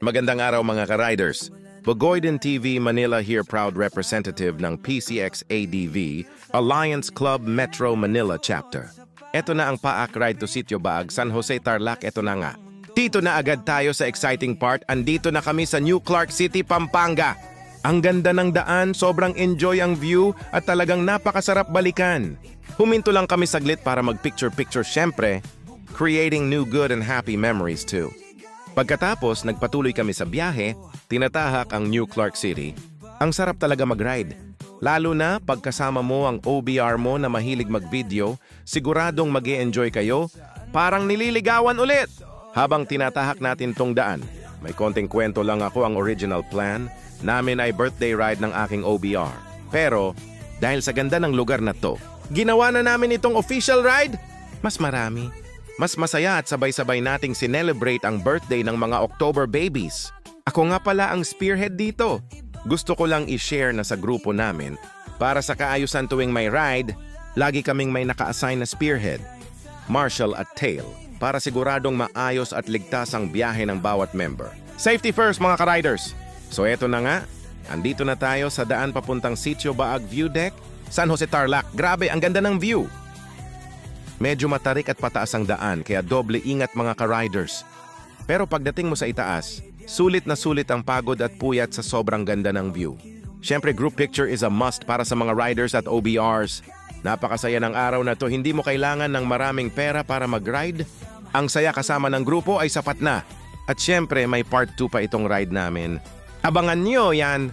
Magandang araw mga ka-riders. Bogoyden TV Manila here, proud representative ng PCX ADV, Alliance Club Metro Manila Chapter. Ito na ang Paak Ride to Sitio Baag, San Jose, Tarlac. Ito na nga. Dito na agad tayo sa exciting part. Andito na kami sa New Clark City, Pampanga. Ang ganda ng daan, sobrang enjoy ang view at talagang napakasarap balikan. Huminto lang kami saglit para mag-picture-picture syempre, creating new good and happy memories too. Pagkatapos, nagpatuloy kami sa biyahe, tinatahak ang New Clark City. Ang sarap talaga mag-ride. Lalo na pagkasama mo ang OBR mo na mahilig mag-video, siguradong mag-e-enjoy kayo, parang nililigawan ulit. Habang tinatahak natin tong daan, may konting kwento lang ako. Ang original plan namin ay birthday ride ng aking OBR. Pero, dahil sa ganda ng lugar na to, ginawa na namin itong official ride. Mas marami. Mas masaya at sabay-sabay nating sinelebrate ang birthday ng mga October babies. Ako nga pala ang spearhead dito. Gusto ko lang i-share na sa grupo namin para sa kaayusan tuwing may ride, lagi kaming may naka-assign na spearhead, marshal at tail para siguradong maayos at ligtas ang biyahe ng bawat member. Safety first mga ka-riders! So eto na nga, andito na tayo sa daan papuntang Sitio Baag View Deck, San Jose, Tarlac. Grabe, ang ganda ng view! Medyo matarik at pataas ang daan kaya doble ingat mga ka-riders. Pero pagdating mo sa itaas, sulit na sulit ang pagod at puyat sa sobrang ganda ng view. Siyempre, group picture is a must para sa mga riders at OBRs. Napakasaya ng araw na to, hindi mo kailangan ng maraming pera para mag-ride. Ang saya kasama ng grupo ay sapat na. At siyempre, may part 2 pa itong ride namin. Abangan nyo yan!